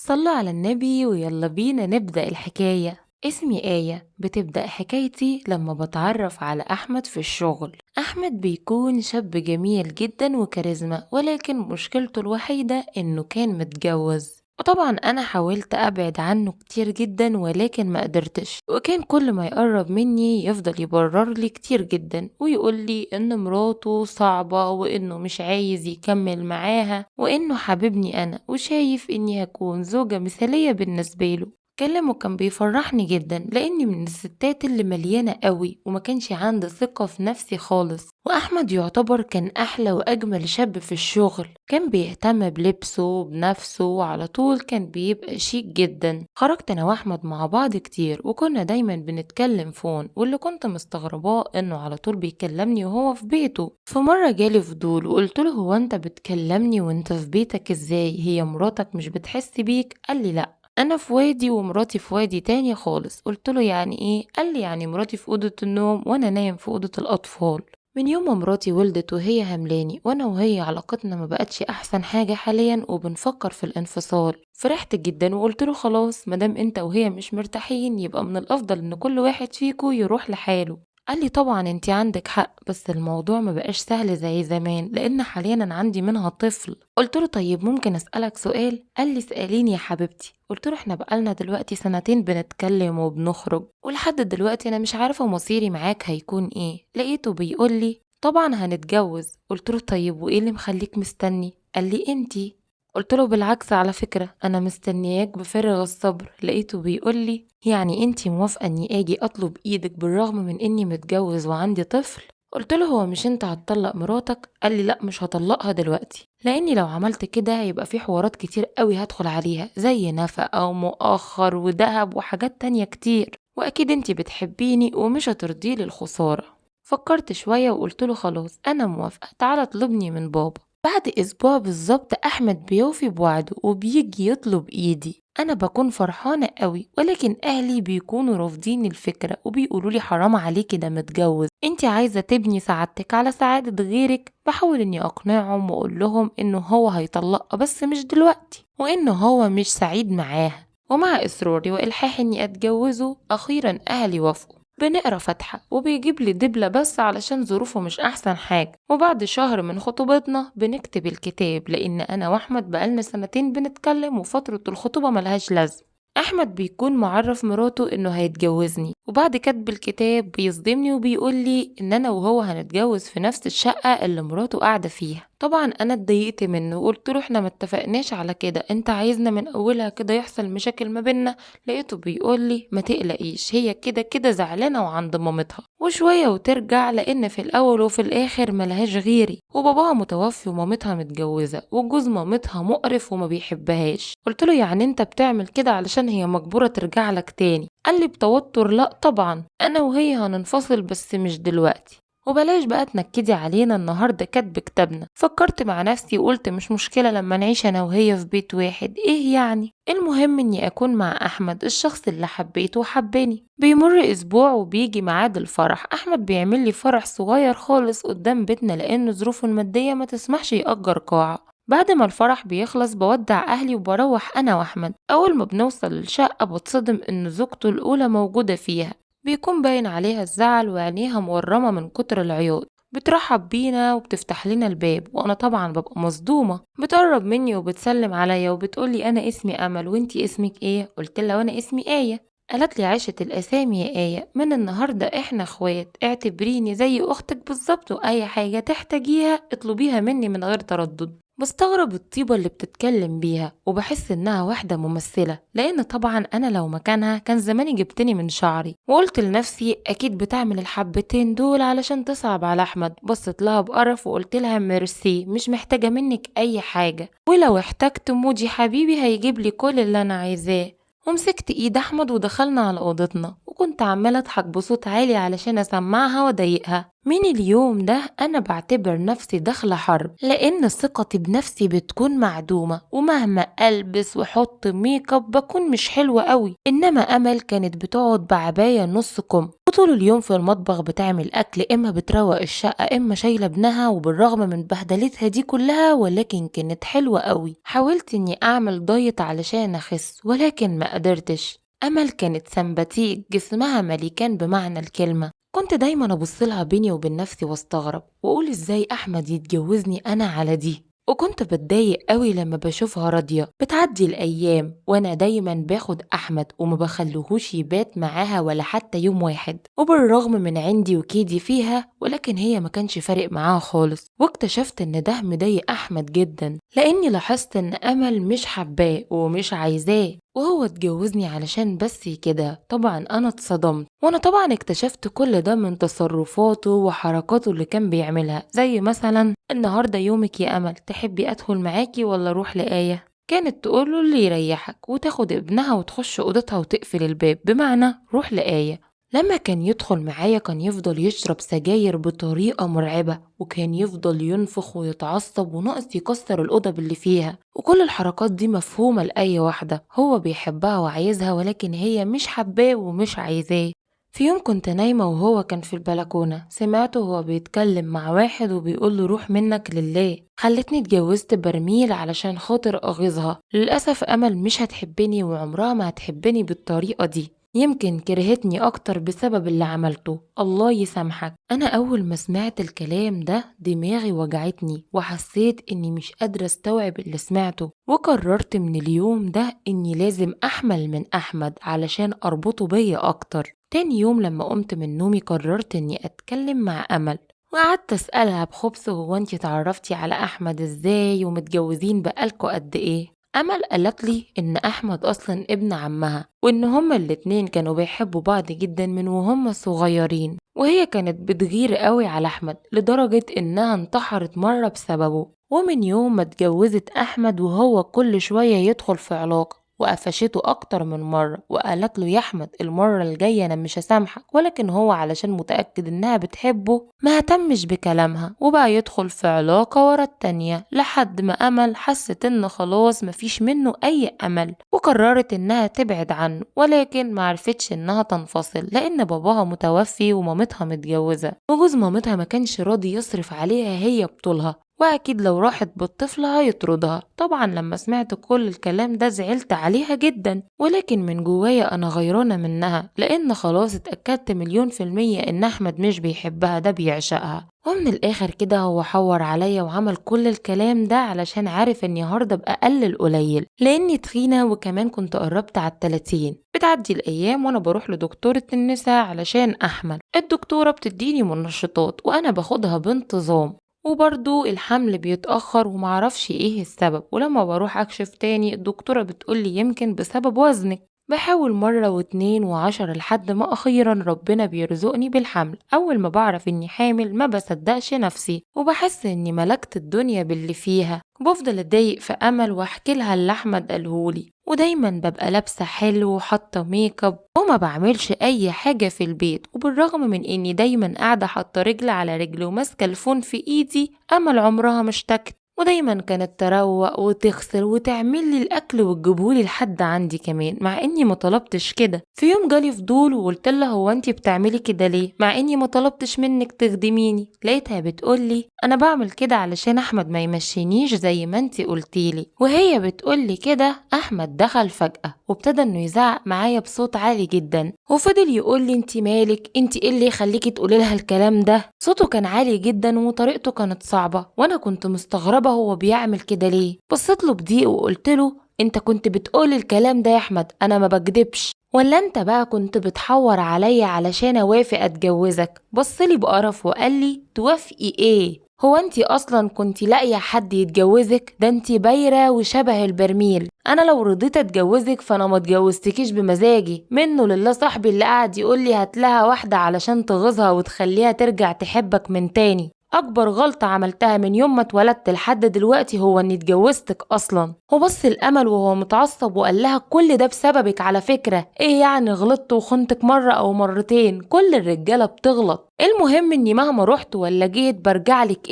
صلوا على النبي ويلا بينا نبدأ الحكاية. اسمي آية. بتبدأ حكايتي لما بتعرف على أحمد في الشغل. أحمد بيكون شاب جميل جدا وكاريزما، ولكن مشكلته الوحيدة إنه كان متجوز، وطبعا أنا حاولت أبعد عنه كتير جدا ولكن ما قدرتش، وكان كل ما يقرب مني يفضل يبرر لي كتير جدا ويقول لي إن مراته صعبة وإنه مش عايز يكمل معاها وإنه حاببني أنا وشايف إني هكون زوجة مثالية بالنسبة له. كلامه كان بيفرحني جدا لاني من الستات اللي مليانة قوي وما كانش عندي ثقة في نفسي خالص، واحمد يعتبر كان احلى واجمل شاب في الشغل. كان بيهتم بلبسه بنفسه وعلى طول كان بيبقى شيك جدا. خرجت انا واحمد مع بعض كتير وكنا دايما بنتكلم فون، واللي كنت مستغرباه انه على طول بيكلمني وهو في بيته. في مرة جالي فضول وقلت له هو انت بتكلمني وانت في بيتك ازاي؟ هي مراتك مش بتحس بيك؟ قال لي لا، انا في وادي ومراتي في وادي تاني خالص. قلت له يعني ايه؟ قال لي يعني مراتي في اوضه النوم وانا نايم في اوضه الاطفال. من يوم ما مراتي ولدت وهي هملاني وانا وهي علاقتنا ما بقتش احسن حاجه حاليا وبنفكر في الانفصال. فرحت جدا وقلت له خلاص مادام انت وهي مش مرتاحين يبقى من الافضل ان كل واحد فيكو يروح لحاله. قال لي طبعا انتي عندك حق، بس الموضوع ما بقاش سهل زي زمان لان حاليا انا عندي منها طفل. قلت له طيب ممكن اسالك سؤال؟ قال لي اساليني يا حبيبتي. قلت له احنا بقالنا دلوقتي سنتين بنتكلم وبنخرج ولحد دلوقتي انا مش عارفه مصيري معاك هيكون ايه. لقيته بيقول لي طبعا هنتجوز. قلت له طيب وايه اللي مخليك مستني؟ قال لي انتي. قلت له بالعكس على فكرة أنا مستنياك بفارغ الصبر. لقيته بيقول لي يعني أنتي موافقة إني أجي أطلب إيدك بالرغم من إني متجوز وعندي طفل؟ قلت له هو مش أنت هتطلق مراتك؟ قال لي لا مش هطلقها دلوقتي، لأني لو عملت كده هيبقى في حوارات كتير قوي هدخل عليها زي نفقة ومؤخر وذهب وحاجات تانية كتير، وأكيد أنتي بتحبيني ومش هترضيلي الخسارة. فكرت شوية وقلت له خلاص أنا موافقة، تعالى اطلبني من بابا. بعد أسبوع بالظبط أحمد بيوفي بوعده وبيجي يطلب إيدي. أنا بكون فرحانة قوي ولكن أهلي بيكونوا رافضين الفكرة وبيقولوا لي حرام عليكي ده متجوز، انتي عايزة تبني سعادتك على سعادة غيرك. بحاول اني اقنعهم واقول لهم انه هو هيطلقها بس مش دلوقتي وانه هو مش سعيد معاها. ومع اصراري والحاحي اني اتجوزه اخيرا اهلي وافقوا. بنقرا فاتحة وبيجيب لي دبلة بس علشان ظروفه مش أحسن حاجة، وبعد شهر من خطوبتنا بنكتب الكتاب لأن أنا وأحمد بقالنا سنتين بنتكلم وفترة الخطوبة ملهاش لازمة. أحمد بيكون معرف مراته إنه هيتجوزني، وبعد كتب الكتاب بيصدمني وبيقول لي إن أنا وهو هنتجوز في نفس الشقة اللي مراته قاعدة فيها. طبعا أنا اتضايقت منه وقلت له إحنا متفقناش على كده، أنت عايزنا من أولها كده يحصل مشاكل ما بينا. لقيته بيقول لي ما تقلقيش هي كده كده زعلانة وعند مامتها وشوية وترجع، لأن في الأول وفي الآخر ملهاش غيري، وباباها متوفي ومامتها متجوزة وجوز مامتها مقرف وما بيحبهاش. قلت له يعني انت بتعمل كده علشان هي مجبورة ترجع لك تاني؟ قال لي بتوتر لا طبعا أنا وهي هننفصل بس مش دلوقتي، وبلاش بقى تنكدي علينا النهاردة كاتب كتابنا. فكرت مع نفسي وقلت مش مشكلة لما نعيش أنا وهي في بيت واحد، إيه يعني؟ المهم إني أكون مع أحمد الشخص اللي حبيته وحبني. بيمر أسبوع وبيجي ميعاد الفرح. أحمد بيعمل لي فرح صغير خالص قدام بيتنا لأن ظروفه المادية ما تسمحش يأجر قاعة. بعد ما الفرح بيخلص بودع أهلي وبروح أنا وأحمد. أول ما بنوصل للشقة بتصدم إن زوجته الأولى موجودة فيها. بيكون باين عليها الزعل وعينيها مورمة من كتر العياط. بترحب بينا وبتفتح لنا الباب وانا طبعا ببقى مصدومة. بتقرب مني وبتسلم عليا وبتقولي انا اسمي امل وانتي اسمك ايه؟ قلت لها وانا اسمي آية. قالت لي عاشت الاسامي يا آية، من النهاردة احنا اخوات، اعتبريني زي اختك بالظبط واي حاجة تحتاجيها اطلبيها مني من غير تردد. بستغرب الطيبة اللي بتتكلم بيها وبحس انها واحدة ممثلة، لان طبعا انا لو مكانها كان زماني جبتني من شعري. وقلت لنفسي اكيد بتعمل الحبتين دول علشان تصعب على احمد. بصت لها بقرف وقلت لها ميرسي مش محتاجة منك اي حاجة، ولو احتجت موجي حبيبي هيجيب لي كل اللي انا عايزاه. ومسكت ايد احمد ودخلنا على اوضتنا وكنت عمالة اضحك بصوت عالي علشان اسمعها واضايقها. من اليوم ده انا بعتبر نفسي داخلة حرب، لان ثقتي بنفسي بتكون معدومة ومهما البس واحط ميك اب بكون مش حلوة قوي. انما امل كانت بتقعد بعباية نص كم وطول اليوم في المطبخ بتعمل أكل، إما بتروق الشقة إما شايلة ابنها، وبالرغم من بهدلتها دي كلها ولكن كانت حلوة قوي. حاولت إني أعمل دايت علشان أخس ولكن ما قدرتش. أمل كانت سمباتيك، جسمها مليكان بمعنى الكلمة. كنت دايما أبصلها بيني وبين نفسي واستغرب وأقول إزاي أحمد يتجوزني أنا على دي. وكنت بتضايق قوي لما بشوفها راضية. بتعدي الأيام وأنا دايما باخد أحمد وما بخليهوش يبات معاها ولا حتى يوم واحد، وبالرغم من عندي وكيدي فيها ولكن هي ما كانش فارق معاها خالص. واكتشفت إن ده مضايق أحمد جدا، لأني لاحظت إن أمل مش حباه ومش عايزاه، وهو اتجوزني علشان بس كده. طبعا أنا اتصدمت، وأنا طبعا اكتشفت كل ده من تصرفاته وحركاته اللي كان بيعملها، زي مثلا النهاردة يومك يا أمل، تحبي أدخل معاكي ولا أروح لآية؟ كانت تقوله اللي يريحك، وتاخد ابنها وتخش أوضتها وتقفل الباب، بمعنى روح لآية. لما كان يدخل معايا كان يفضل يشرب سجاير بطريقة مرعبة، وكان يفضل ينفخ ويتعصب وناقص يكسر الأوضة باللي فيها. وكل الحركات دي مفهومة لأي واحدة، هو بيحبها وعايزها ولكن هي مش حباه ومش عايزاه. في يوم كنت نايمة وهو كان في البلكونة، سمعته وهو بيتكلم مع واحد وبيقول له روح منك لله. خلتني اتجوزت برميل علشان خاطر أغيظها. للأسف أمل مش هتحبني وعمرها ما هتحبني بالطريقة دي، يمكن كرهتني أكتر بسبب اللي عملته. الله يسامحك. أنا أول ما سمعت الكلام ده دماغي وجعتني، وحسيت إني مش قادرة استوعب اللي سمعته، وقررت من اليوم ده إني لازم أحمل من أحمد علشان أربطه بيا أكتر. تاني يوم لما قمت من نومي قررت إني أتكلم مع أمل، وقعدت أسألها بخبث هو انتي تعرفتي على أحمد ازاي ومتجوزين بقالكوا قد ايه؟ أمل قالت لي إن أحمد أصلا ابن عمها، وإن هما الاتنين كانوا بيحبوا بعض جدا من وهما صغيرين، وهي كانت بتغير قوي على أحمد لدرجة إنها انتحرت مرة بسببه. ومن يوم ما اتجوزت أحمد وهو كل شوية يدخل في علاقة، وقفشته أكتر من مرة وقالت له يا أحمد المرة الجاية أنا مش هسامحك، ولكن هو علشان متأكد إنها بتحبه ما اهتمش بكلامها، وبقى يدخل في علاقة ورا التانية لحد ما أمل حست إن خلاص مفيش منه أي أمل، وقررت إنها تبعد عنه، ولكن معرفتش إنها تنفصل لأن باباها متوفي ومامتها متجوزة، وجوز مامتها ما كانش راضي يصرف عليها هي بطولها، واكيد لو راحت بالطفل هيطردها. طبعا لما سمعت كل الكلام ده زعلت عليها جدا، ولكن من جوايا انا غيرانة منها لان خلاص اتأكدت 100% ان احمد مش بيحبها، ده بيعشقها. ومن الاخر كده هو حور عليا وعمل كل الكلام ده علشان عارف اني هرضى باقل القليل، لاني تخينة وكمان كنت قربت على 30. بتعدي الايام وانا بروح لدكتورة النساء علشان احمل. الدكتورة بتديني منشطات وانا باخدها بانتظام، وبرضو الحمل بيتأخر ومعرفش ايه السبب، ولما بروح اكشف تاني الدكتورة بتقولي يمكن بسبب وزنك. بحاول مرة واتنين وعشرة لحد ما اخيرا ربنا بيرزقني بالحمل. اول ما بعرف اني حامل ما بصدقش نفسي وبحس اني ملكت الدنيا باللي فيها، وبفضل اتضايق في امل واحكي لها اللي احمد قالهولي، ودايما ببقى لابسة حلو وحاطة ميك اب وما بعملش اي حاجة في البيت، وبالرغم من اني دايما قاعدة حاطة رجل على رجل وماسكة الفون في ايدي امل عمرها ما اشتكت، ودايما كانت تروق وتغسل وتعمل لي الاكل وتجيبهولي لحد عندي كمان مع اني ما طلبتش كده. في يوم جالي فضول وقلت لها هو انتي بتعملي كده ليه مع اني ما طلبتش منك تخدميني؟ لقيتها بتقولي انا بعمل كده علشان احمد ما يمشينيش زي ما انتي قلتيلي. وهي بتقولي كده احمد دخل فجأة وابتدى انه يزعق معايا بصوت عالي جدا، وفضل يقولي انتي مالك، انتي ايه اللي يخليكي تقولي لها الكلام ده؟ صوته كان عالي جدا وطريقته كانت صعبة، وانا كنت مستغربة هو بيعمل كده ليه. بصيت له بضيق وقلت له انت كنت بتقول الكلام ده يا احمد، انا ما بكدبش، ولا انت بقى كنت بتحور عليا علشان اوافق اتجوزك؟ بصلي بقرف وقال لي توافقي ايه؟ هو انتي اصلا كنتي لاقيه حد يتجوزك؟ ده انتي بايره وشبه البرميل، انا لو رضيت اتجوزك فانا ما اتجوزتكيش بمزاجي، منه لله صاحبي اللي قاعد يقول لي هات لها واحده علشان تغيظها وتخليها ترجع تحبك من تاني. اكبر غلطة عملتها من يوم ما اتولدت لحد دلوقتي هو اني اتجوزتك اصلا. وبص الامل وهو متعصب وقال لها كل ده بسببك على فكرة، ايه يعني غلطت وخنتك مرة او مرتين؟ كل الرجالة بتغلط. المهم اني مهما رحت ولا جيت برجعلك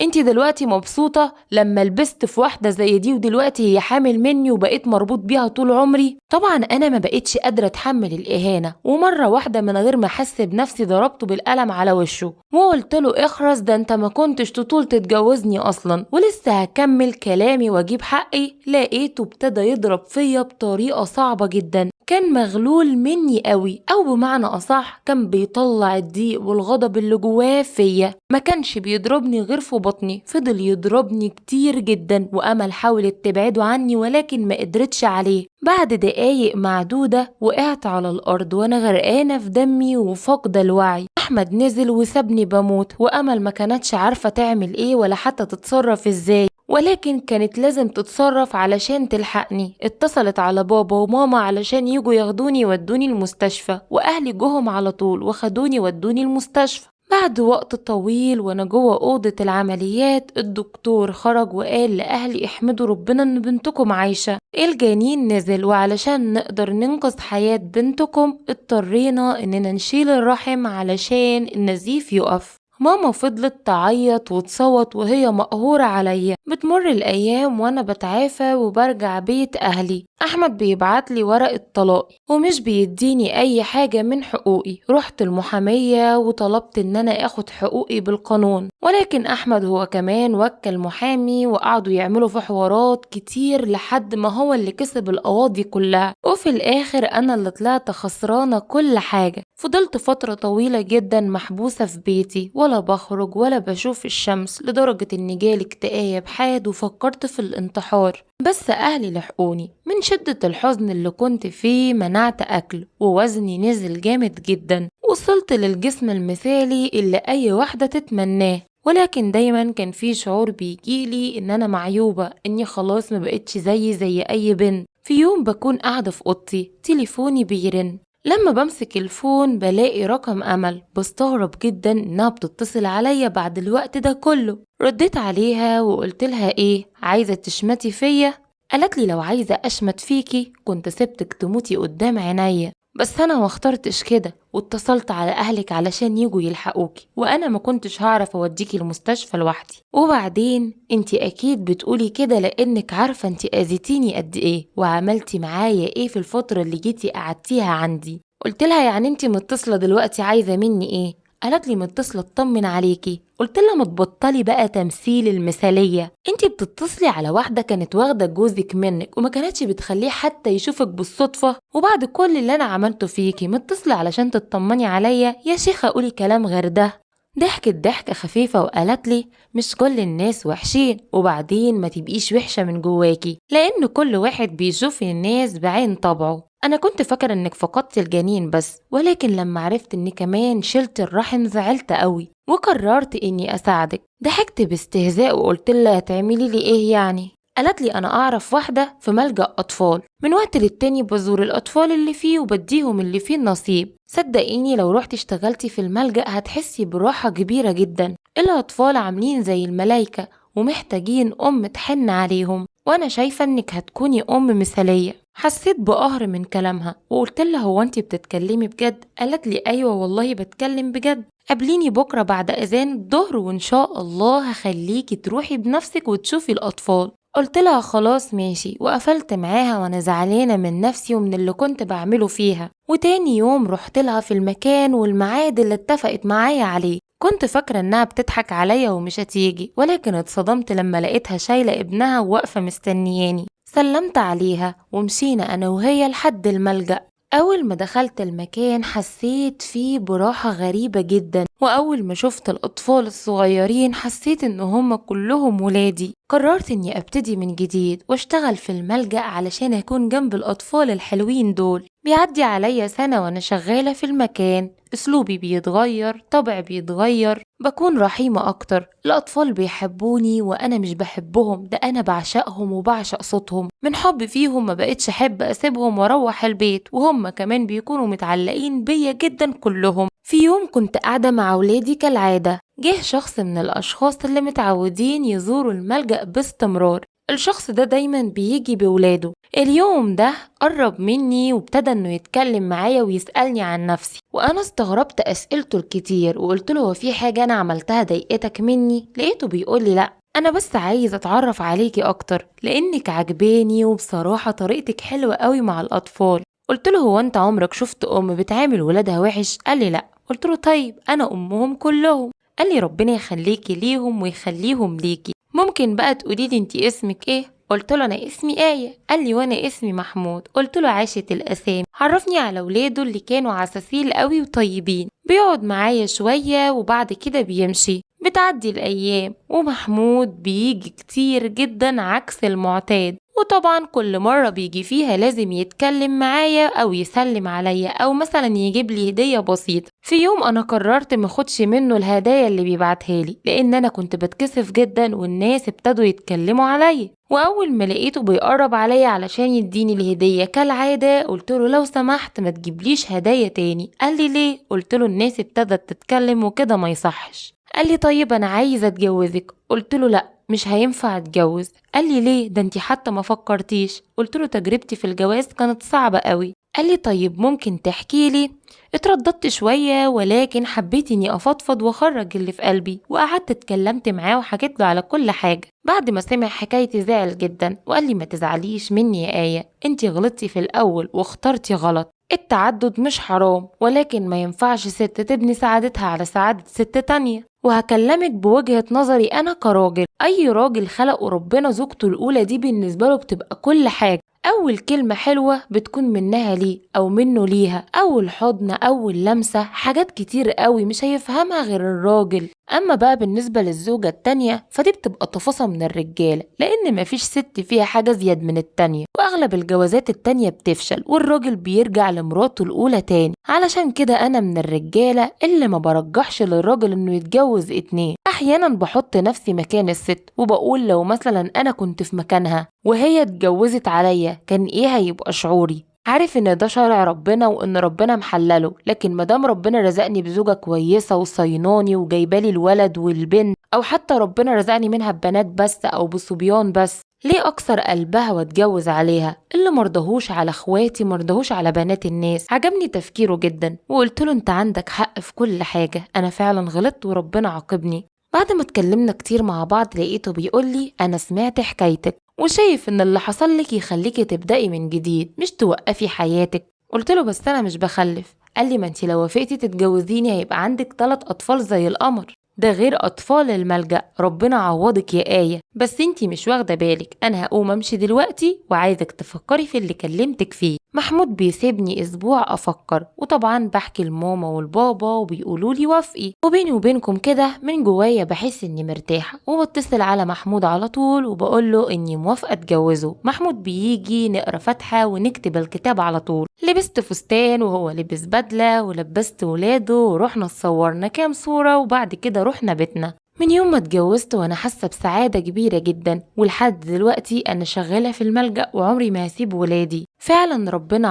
انتي دلوقتي مبسوطة لما لبست في واحدة زي دي ودلوقتي هي حامل مني وبقيت مربوط بيها طول عمري؟ طبعا انا ما بقيتش قادرة اتحمل الاهانة، ومرة واحدة من غير ما احس بنفسي ضربته بالقلم على وشه وقلت له اخرس، ده انت ما كنتش تطول تتجوزني اصلا. ولسه هكمل كلامي واجيب حقي لقيته ابتدى يضرب فيا بطريقة صعبة جدا. كان مغلول مني قوي، او بمعنى اصح كان بيطلع الضيق والغضب اللي جواه فيا. ما كانش بيضربني غير في بطني، فضل يضربني كتير جدا، وامل حاولت تبعده عني ولكن ما قدرتش عليه. بعد دقايق معدودة وقعت على الارض وانا غرقانة في دمي وفاقدة الوعي. احمد نزل وسابني بموت، وامل ما كانتش عارفة تعمل ايه ولا حتى تتصرف ازاي، ولكن كانت لازم تتصرف علشان تلحقني. اتصلت على بابا وماما علشان يجوا ياخدوني يودوني المستشفى، واهلي جوهم على طول وخدوني ودوني المستشفى. بعد وقت طويل وانا جوه اوضة العمليات الدكتور خرج وقال لاهلي احمدوا ربنا ان بنتكم عايشة. الجنين نزل، وعلشان نقدر ننقذ حياة بنتكم اضطرينا اننا نشيل الرحم علشان النزيف يقف. ماما فضلت تعيط وتصوت وهي مقهورة عليا. بتمر الأيام وأنا بتعافى وبرجع بيت أهلي. أحمد بيبعتلي ورقة طلاقي ومش بيديني أي حاجة من حقوقي. رحت المحامية وطلبت إن أنا أخد حقوقي بالقانون، ولكن أحمد هو كمان وكل محامي وقعدوا يعملوا في حوارات كتير لحد ما هو اللي كسب القواضي كلها، وفي الآخر أنا اللي طلعت خسرانة كل حاجة. فضلت فترة طويلة جدا محبوسة في بيتي، ولا بخرج ولا بشوف الشمس، لدرجة إن جالي اكتئاب حاد وفكرت في الانتحار. بس أهلي لحقوني. من شدة الحزن اللي كنت فيه منعت أكل ووزني نزل جامد جدا، وصلت للجسم المثالي اللي أي واحدة تتمناه. ولكن دايما كان في شعور بيجيلي إن أنا معيوبة، إني خلاص ما بقتش زي أي بنت. في يوم بكون قاعدة في أوضتي تليفوني بيرن، لما بمسك الفون بلاقي رقم أمل. بستغرب جدا إنها بتتصل عليا بعد الوقت ده كله. رديت عليها وقلت لها إيه، عايزة تشمتي فيا؟ قالت لي لو عايزة أشمت فيكي كنت سبتك تموتي قدام عينيا، بس أنا ما اخترتش كده، واتصلت على أهلك علشان يجوا يلحقوكي، وأنا ما كنتش هعرف أوديكي المستشفى لوحدي. وبعدين انتي أكيد بتقولي كده لأنك عارفة انتي أذيتيني قد إيه وعملتي معايا إيه في الفترة اللي جيتي قعدتيها عندي. قلت لها يعني انتي متصلة دلوقتي عايزة مني إيه؟ قالت لي متصلة اطمن عليكي. قلت لها ما تبطلي بقى تمثيل المثالية، انتي بتتصلي على واحدة كانت واخدة جوزك منك وما كانتش بتخليه حتى يشوفك بالصدفة، وبعد كل اللي انا عملته فيكي متصلة علشان تطمني عليا؟ يا شيخة قولي كلام غير ده. ضحكت ضحكة خفيفة وقالت لي مش كل الناس وحشين، وبعدين ما تبقيش وحشة من جواكي، لأن كل واحد بيشوف الناس بعين طبعه. أنا كنت فاكرة إنك فقدت الجنين بس، ولكن لما عرفت إني كمان شلت الرحم زعلت قوي وقررت إني أساعدك. ضحكت باستهزاء وقلت لها تعملي لي إيه يعني؟ قالت لي أنا أعرف واحدة في ملجأ أطفال، من وقت للتاني بزور الأطفال اللي فيه وبديهم اللي فيه النصيب. صدقيني لو رحت اشتغلتي في الملجأ هتحسي براحة كبيرة جدا. الأطفال عاملين زي الملايكة ومحتاجين أم تحن عليهم، وأنا شايفة إنك هتكوني أم مثالية. حسيت بقهر من كلامها وقلت لها هو أنتي بتتكلمي بجد؟ قالت لي أيوة والله بتكلم بجد، قابليني بكرة بعد أذان الظهر وإن شاء الله هخليكي تروحي بنفسك وتشوفي الأطفال. قلت لها خلاص ماشي، وقفلت معاها وانا زعلانة من نفسي ومن اللي كنت بعمله فيها. وتاني يوم رحت لها في المكان والميعاد اللي اتفقت معايا عليه. كنت فاكرة انها بتضحك عليا ومش هتيجي، ولكن اتصدمت لما لقيتها شايلة ابنها وواقفة مستنياني. سلمت عليها ومشينا انا وهي لحد الملجأ. أول ما دخلت المكان حسيت فيه براحة غريبة جدا، وأول ما شفت الأطفال الصغيرين حسيت إن هم كلهم ولادي. قررت إني أبتدي من جديد واشتغل في الملجأ علشان أكون جنب الأطفال الحلوين دول. بيعدي عليا سنة وأنا شغالة في المكان، أسلوبي بيتغير، طبعي بيتغير، بكون رحيمة أكتر. الأطفال بيحبوني وأنا مش بحبهم، ده أنا بعشقهم وبعشق صوتهم. من حب فيهم ما بقتش أحب أسيبهم وأروح البيت، وهم كمان بيكونوا متعلقين بيا جدا كلهم. في يوم كنت قاعدة مع ولادي كالعادة، جه شخص من الأشخاص اللي متعودين يزوروا الملجأ باستمرار. الشخص ده دايما بيجي بولاده. اليوم ده قرب مني وابتدى انه يتكلم معايا ويسألني عن نفسي، وانا استغربت اسئلته الكتير وقلت له هو في حاجة انا عملتها ضايقتك مني؟ لقيته بيقول لي لا، انا بس عايز اتعرف عليكي اكتر لانك عجباني وبصراحة طريقتك حلوة قوي مع الاطفال. قلت له هو انت عمرك شفت ام بتعامل ولادها وحش؟ قال لي لا. قلت له طيب انا امهم كلهم. قال لي ربنا يخليكي ليهم ويخليهم ليكي. ممكن بقى تقوليلي انتي اسمك ايه؟ قلت له انا اسمي آية. قال لي وانا اسمي محمود. قلت له عاشت الاسامي. عرفني على ولاده اللي كانوا عساسيل قوي وطيبين. بيقعد معايا شوية وبعد كده بيمشي. بتعدي الايام ومحمود بيجي كتير جدا عكس المعتاد، وطبعا كل مرة بيجي فيها لازم يتكلم معايا او يسلم عليا او مثلا يجيب لي هدية بسيطة. في يوم انا قررت ماخدش منه الهدايا اللي بيبعتها لي لان انا كنت بتكسف جدا والناس ابتدوا يتكلموا عليا. واول ما لقيته بيقرب عليا علشان يديني الهدية كالعادة قلت له لو سمحت ما تجيبليش هدايا تاني. قال لي ليه؟ قلت له الناس ابتدت تتكلم وكده ما يصحش. قال لي طيب انا عايزة اتجوزك. قلت له لا مش هينفع اتجوز. قال لي ليه؟ ده انتي حتى ما فكرتيش. قلت له تجربتي في الجواز كانت صعبة قوي. قال لي طيب ممكن تحكي لي؟ اترددت شوية ولكن حبيت اني افضفض واخرج اللي في قلبي، وقعدت اتكلمت معاه وحكيت له على كل حاجة. بعد ما سمع حكايتي زعل جدا وقال لي ما تزعليش مني يا آية، انتي غلطتي في الاول واخترتي غلط. التعدد مش حرام ولكن ما ينفعش ست تبني سعادتها على سعادة ست تانية. وهكلمك بوجهة نظري أنا كراجل، أي راجل خلقه ربنا زوجته الأولى دي بالنسبة له بتبقى كل حاجة. أول كلمة حلوة بتكون منها ليه أو منه ليها، أول حضن، أول لمسة، حاجات كتير قوي مش هيفهمها غير الراجل. أما بقى بالنسبة للزوجة التانية فدي بتبقى تفاصيل من الرجالة، لأن مفيش ست فيها حاجة زياد من التانية، وأغلب الجوازات التانية بتفشل والراجل بيرجع لمراته الأولى تاني. علشان كده أنا من الرجالة اللي ما برجحش للراجل إنه يتجوز اتنين. أحيانا بحط نفسي مكان الست وبقول لو مثلا أنا كنت في مكانها وهي اتجوزت عليا كان إيه هيبقى شعوري؟ عارف ان ده شرع ربنا وان ربنا محلله، لكن مادام ربنا رزقني بزوجة كويسة وصيناني وجايبالي الولد والبنت، او حتى ربنا رزقني منها ببنات بس او بصبيان بس، ليه اكسر قلبها واتجوز عليها؟ اللي مرضهوش على اخواتي مرضهوش على بنات الناس. عجبني تفكيره جدا وقلت له انت عندك حق في كل حاجة، انا فعلا غلطت وربنا عاقبني. بعد ما اتكلمنا كتير مع بعض لقيته بيقولي انا سمعت حكايتك وشايف ان اللي حصل لك يخليكي تبدأي من جديد مش توقفي حياتك. قلت له بس انا مش بخلف. قال لي ما انتي لو وافقتي تتجوزيني هيبقى عندك 3 اطفال زي القمر، ده غير اطفال الملجأ. ربنا عوضك يا آية، بس انتي مش واخدة بالك. انا هقوم امشي دلوقتي وعايزك تفكري في اللي كلمتك فيه. محمود بيسيبني اسبوع افكر، وطبعا بحكي لماما والبابا وبيقولوا لي وافقي. وبيني وبينكم كده من جوايا بحس اني مرتاحه، وبتصل على محمود على طول وبقول له اني موافقه اتجوزه. محمود بيجي نقرا فاتحه ونكتب الكتاب على طول. لبست فستان وهو لبس بدله ولبست ولاده ورحنا اتصورنا كام صوره وبعد كده رحنا بيتنا. من يوم ما اتجوزت وانا حاسه بسعاده كبيره جدا، ولحد دلوقتي انا شغاله في الملجأ وعمري ما هسيب ولادي. فعلا ربنا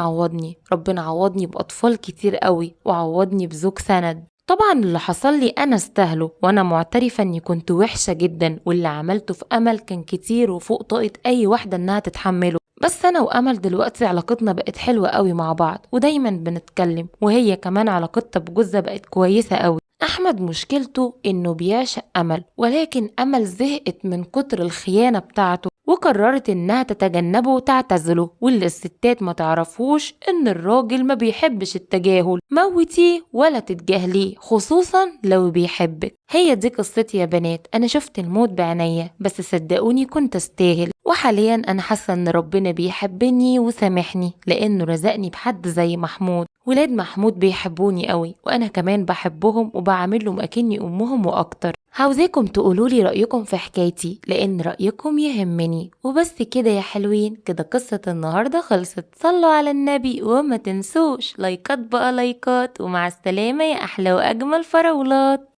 عوضني باطفال كتير قوي وعوضني بزوج سند. طبعا اللي حصل لي انا استاهله، وانا معترفه اني كنت وحشه جدا واللي عملته في امل كان كتير وفوق طاقه اي واحده انها تتحمله. بس انا وامل دلوقتي علاقتنا بقت حلوه قوي مع بعض ودايما بنتكلم، وهي كمان علاقتها بجوزها بقت كويسه قوي. أحمد مشكلته إنه بيعشق أمل، ولكن أمل زهقت من كتر الخيانة بتاعته وقررت إنها تتجنبه وتعتزله. واللي الستات ما تعرفوش إن الراجل ما بيحبش التجاهل، موتيه ولا تتجاهليه خصوصا لو بيحبك. هي دي قصتي يا بنات، أنا شفت الموت بعينيا بس صدقوني كنت استاهل. وحاليا أنا حاسة إن ربنا بيحبني وسامحني لأنه رزقني بحد زي محمود. ولاد محمود بيحبوني قوي وانا كمان بحبهم وبعاملهم اكني امهم واكتر. عاوزاكم تقولولي رأيكم في حكايتي لان رأيكم يهمني. وبس كده يا حلوين، كده قصة النهاردة خلصت. صلوا على النبي وما تنسوش لايكات بقى لايكات، ومع السلامة يا احلى واجمل فراولات.